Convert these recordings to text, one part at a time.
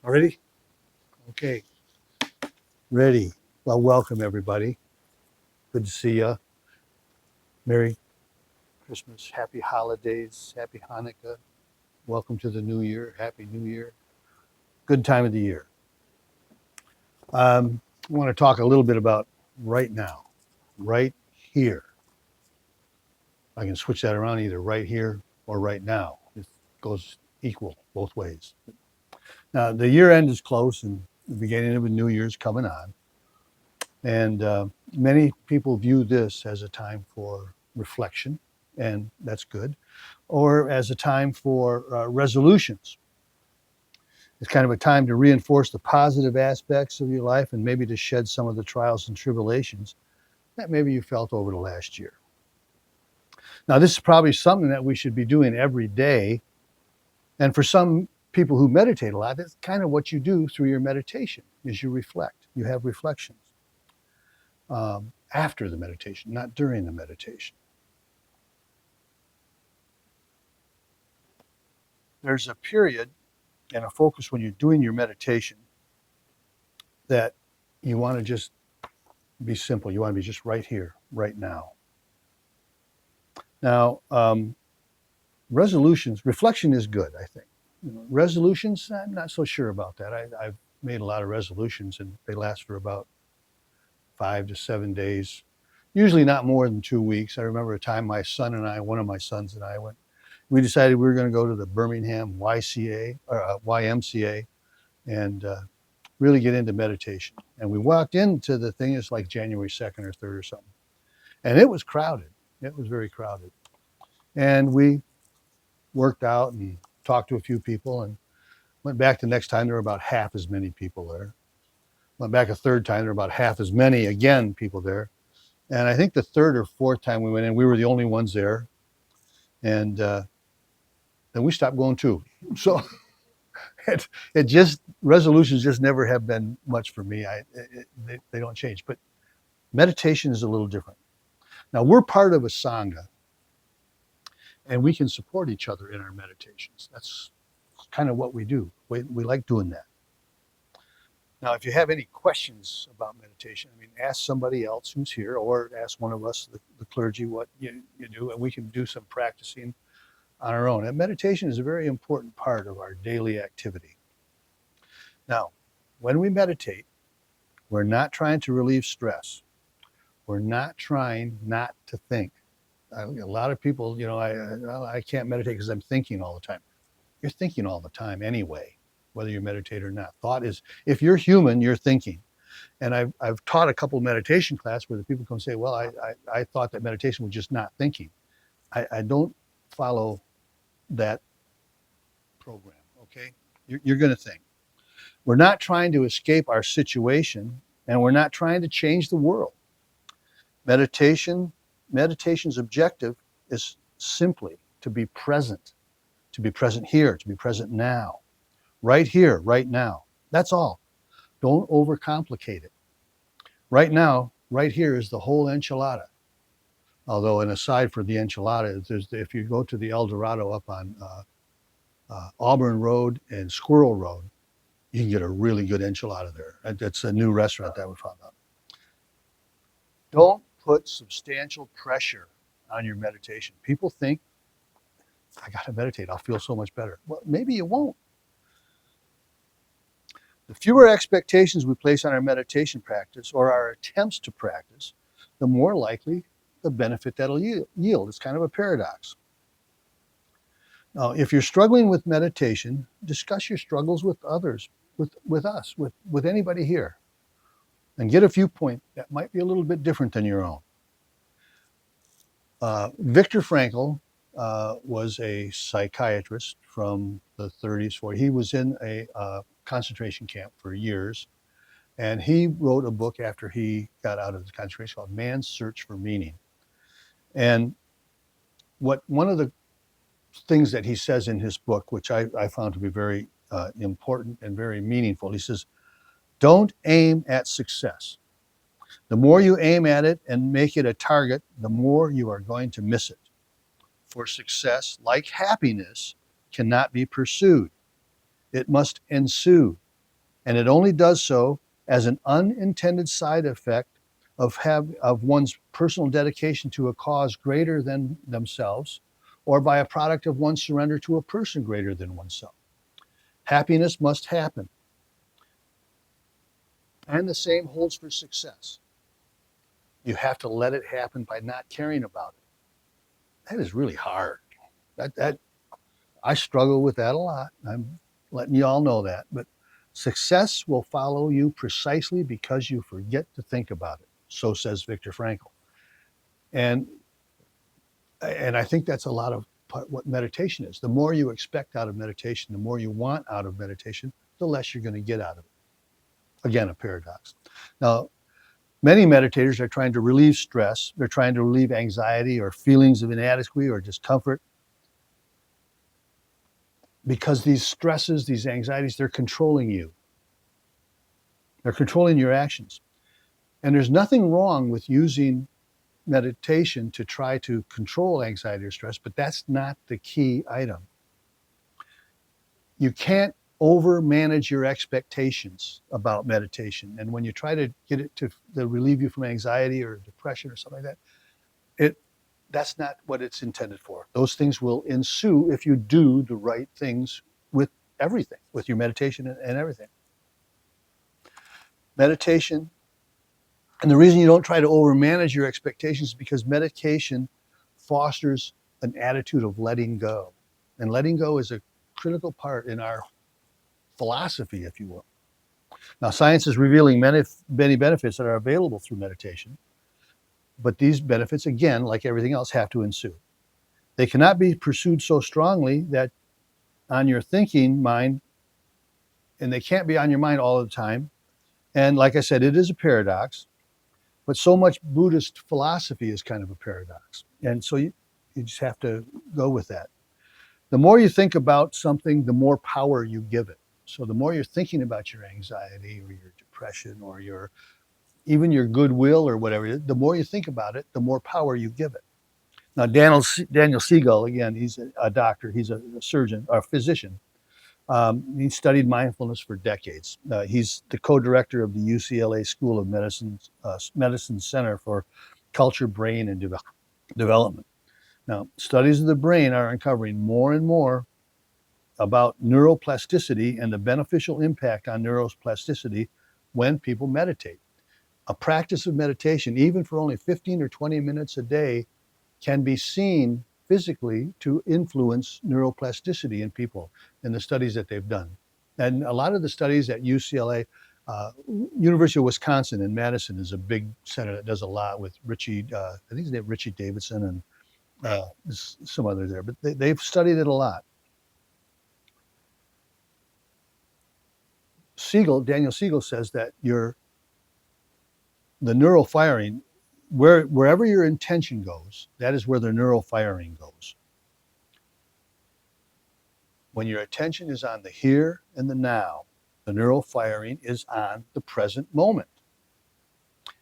Ready? Okay. Ready. Well, welcome everybody. Good to see you. Merry Christmas. Happy holidays. Happy Hanukkah. Welcome to the new year. Happy New Year. Good time of the year. I want to talk a little bit about right now, right here. I can switch that around either right here or right now. It goes equal both ways. Now, the year end is close and the beginning of a new year's coming on. And many people view this as a time for reflection, and that's good, or as a time for resolutions. It's kind of a time to reinforce the positive aspects of your life and maybe to shed some of the trials and tribulations that maybe you felt over the last year. Now, this is probably something that we should be doing every day. And for some people who meditate a lot, that's kind of what you do through your meditation, is you reflect. You have reflections. After the meditation, not during the meditation. There's a period and a focus when you're doing your meditation that you want to just be simple. You want to be just right here, right now. Now, resolutions, reflection is good, I think. Resolutions, I'm not so sure about that. I've made a lot of resolutions and they last for about 5 to 7 days, usually not more than 2 weeks. I remember a time one of my sons and I we decided we were going to go to the Birmingham YMCA and really get into meditation. And we walked into the thing, it's like January 2nd or 3rd or something. And it was crowded. It was very crowded. And we worked out and talked to a few people and went back the next time. There were about half as many people there. Went back a third time, there were about half as many, again, people there. And I think the third or fourth time we went in, we were the only ones there. And then we stopped going too. So resolutions just never have been much for me. They don't change. But meditation is a little different. Now, we're part of a Sangha, and we can support each other in our meditations. That's kind of what we do. We like doing that. Now, if you have any questions about meditation, ask somebody else who's here, or ask one of us, the clergy, what you do, and we can do some practicing on our own. And meditation is a very important part of our daily activity. Now, when we meditate, we're not trying to relieve stress. We're not trying not to think. A lot of people, I can't meditate because I'm thinking all the time. You're thinking all the time anyway, whether you meditate or not. Thought is, if you're human, you're thinking. And I've taught a couple of meditation classes where the people come say, well, I thought that meditation was just not thinking. I don't follow that program, okay? You're going to think. We're not trying to escape our situation, and we're not trying to change the world. Meditation's objective is simply to be present here, to be present now, right here, right now. That's all. Don't overcomplicate it. Right now, right here is the whole enchilada. Although, an aside for the enchilada, if you go to the El Dorado up on Auburn Road and Squirrel Road, you can get a really good enchilada there. That's a new restaurant that we found out. Don't put substantial pressure on your meditation. People think, I got to meditate, I'll feel so much better. Well, maybe you won't. The fewer expectations we place on our meditation practice or our attempts to practice, the more likely the benefit that'll yield. It's kind of a paradox. Now, if you're struggling with meditation, discuss your struggles with others, with us, with anybody here, and get a viewpoint that might be a little bit different than your own. Viktor Frankl was a psychiatrist from the 30s, 40s. He was in a concentration camp for years, and he wrote a book after he got out of the concentration called Man's Search for Meaning. And one of the things that he says in his book, which I found to be very important and very meaningful, he says, don't aim at success. The more you aim at it and make it a target, the more you are going to miss it. For success, like happiness, cannot be pursued. It must ensue. And it only does so as an unintended side effect of one's personal dedication to a cause greater than themselves, or by a product of one's surrender to a person greater than oneself. Happiness must happen. And the same holds for success. You have to let it happen by not caring about it. That is really hard. That I struggle with that a lot. I'm letting you all know that. But success will follow you precisely because you forget to think about it. So says Viktor Frankl. And I think that's a lot of what meditation is. The more you expect out of meditation, the more you want out of meditation, the less you're going to get out of it. Again, a paradox. Now, many meditators are trying to relieve stress. They're trying to relieve anxiety or feelings of inadequacy or discomfort, because these stresses, these anxieties, they're controlling you. They're controlling your actions. And there's nothing wrong with using meditation to try to control anxiety or stress, but that's not the key item. You can't over-manage your expectations about meditation. And when you try to get it to relieve you from anxiety or depression or something like that, that's not what it's intended for. Those things will ensue if you do the right things with everything, with your meditation and everything. Meditation, and the reason you don't try to overmanage your expectations is because meditation fosters an attitude of letting go. And letting go is a critical part in our philosophy, if you will. Now, science is revealing many benefits that are available through meditation, but these benefits, again, like everything else, have to ensue. They cannot be pursued so strongly that on your thinking mind, and they can't be on your mind all the time. And like I said, it is a paradox, but so much Buddhist philosophy is kind of a paradox. And so you just have to go with that. The more you think about something, the more power you give it. So the more you're thinking about your anxiety or your depression or even your goodwill or whatever, the more you think about it, the more power you give it. Now, Daniel Siegel, again, he's a doctor, he's a surgeon, or a physician. He studied mindfulness for decades. He's the co-director of the UCLA School of Medicine Center for Culture, Brain, and Development. Now, studies of the brain are uncovering more and more about neuroplasticity and the beneficial impact on neuroplasticity when people meditate. A practice of meditation, even for only 15 or 20 minutes a day, can be seen physically to influence neuroplasticity in people in the studies that they've done. And a lot of the studies at UCLA, University of Wisconsin in Madison is a big center that does a lot with Richie, I think his name Richie Davidson and some others there, but they've studied it a lot. Daniel Siegel says that the neural firing, wherever your intention goes, that is where the neural firing goes. When your attention is on the here and the now, the neural firing is on the present moment.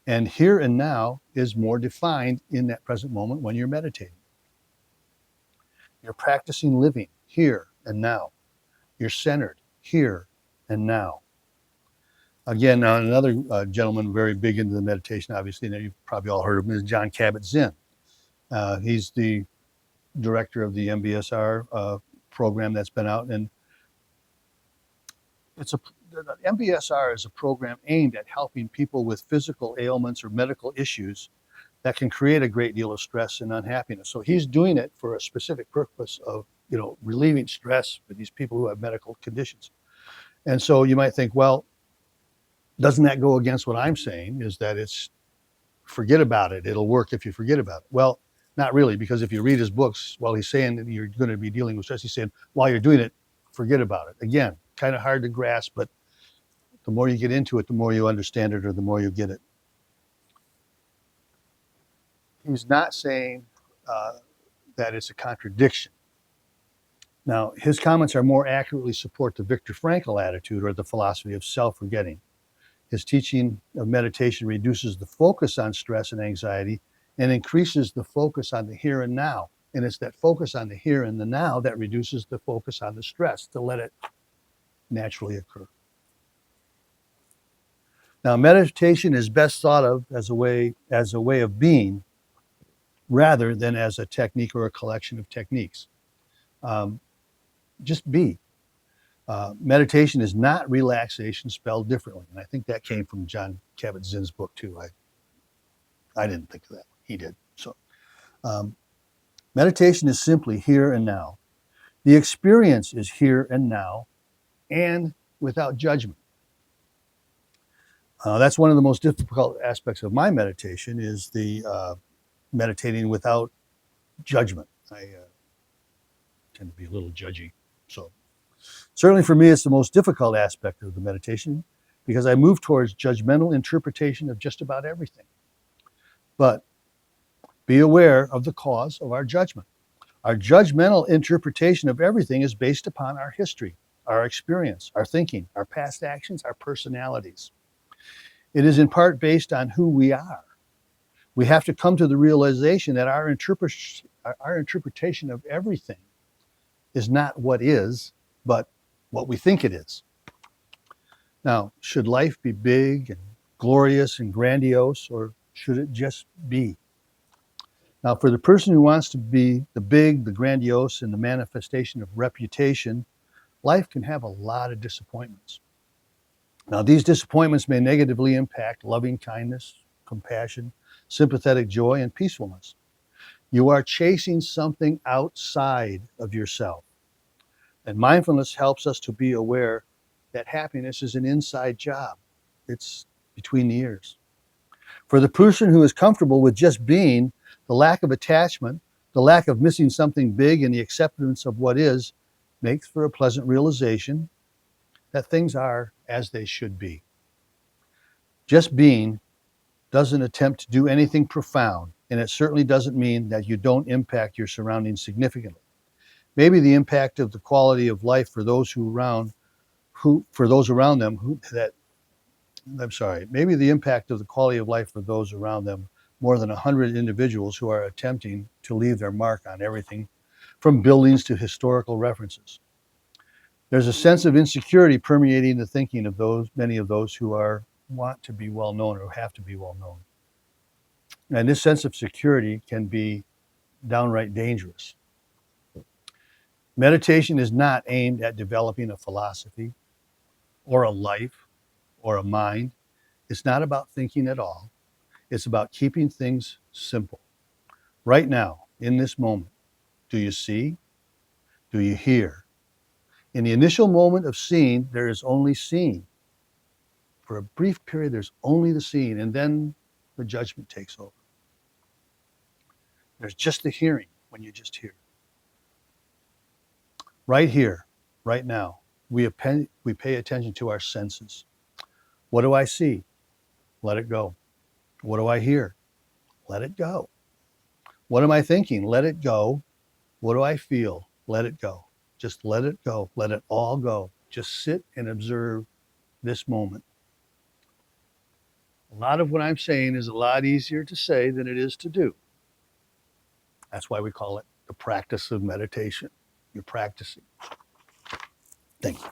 And here and now is more defined in that present moment when you're meditating. You're practicing living here and now. You're centered here and now. Again, another gentleman very big into the meditation, obviously, and you've probably all heard of him, is Jon Kabat-Zinn. He's the director of the MBSR program that's been out, and the MBSR is a program aimed at helping people with physical ailments or medical issues that can create a great deal of stress and unhappiness. So he's doing it for a specific purpose of, relieving stress for these people who have medical conditions. And so you might think, well, doesn't that go against what I'm saying, is that it's forget about it. It'll work if you forget about it. Well, not really, because if you read his books, while he's saying that you're going to be dealing with stress, he's saying, while you're doing it, forget about it. Again, kind of hard to grasp, but the more you get into it, the more you understand it, or the more you get it. He's not saying that it's a contradiction. Now, his comments are more accurately support the Viktor Frankl attitude, or the philosophy of self-forgetting. His teaching of meditation reduces the focus on stress and anxiety and increases the focus on the here and now. And it's that focus on the here and the now that reduces the focus on the stress, to let it naturally occur. Now, meditation is best thought of as a way of being rather than as a technique or a collection of techniques. Um, just be. Meditation is not relaxation spelled differently. And I think that came from John Kabat-Zinn's book too. I didn't think of that. He did. So meditation is simply here and now. The experience is here and now and without judgment. That's one of the most difficult aspects of my meditation is the meditating without judgment. I tend to be a little judgy. So certainly for me, it's the most difficult aspect of the meditation because I move towards judgmental interpretation of just about everything. But be aware of the cause of our judgment. Our judgmental interpretation of everything is based upon our history, our experience, our thinking, our past actions, our personalities. It is in part based on who we are. We have to come to the realization that our interpretation of everything is not what is, but what we think it is. Now, should life be big and glorious and grandiose, or should it just be? Now, for the person who wants to be the big, the grandiose, and the manifestation of reputation, life can have a lot of disappointments. Now, these disappointments may negatively impact loving kindness, compassion, sympathetic joy, and peacefulness. You are chasing something outside of yourself. And mindfulness helps us to be aware that happiness is an inside job. It's between the ears. For the person who is comfortable with just being, the lack of attachment, the lack of missing something big, and the acceptance of what is makes for a pleasant realization that things are as they should be. Just being doesn't attempt to do anything profound, and it certainly doesn't mean that you don't impact your surroundings significantly. Maybe the impact of the quality of life for those around them maybe the impact of the quality of life for those around them more than 100 individuals who are attempting to leave their mark on everything from buildings to historical references. There's a sense of insecurity permeating the thinking of many of those who want to be well known or have to be well known. And this sense of security can be downright dangerous. Meditation is not aimed at developing a philosophy or a life or a mind. It's not about thinking at all. It's about keeping things simple. Right now, in this moment, do you see? Do you hear? In the initial moment of seeing, there is only seeing. For a brief period, there's only the seeing, and then the judgment takes over. There's just the hearing when you just hear. Right here, right now, we pay attention to our senses. What do I see? Let it go. What do I hear? Let it go. What am I thinking? Let it go. What do I feel? Let it go. Just let it go. Let it all go. Just sit and observe this moment. A lot of what I'm saying is a lot easier to say than it is to do. That's why we call it the practice of meditation. You're practicing. Thank you.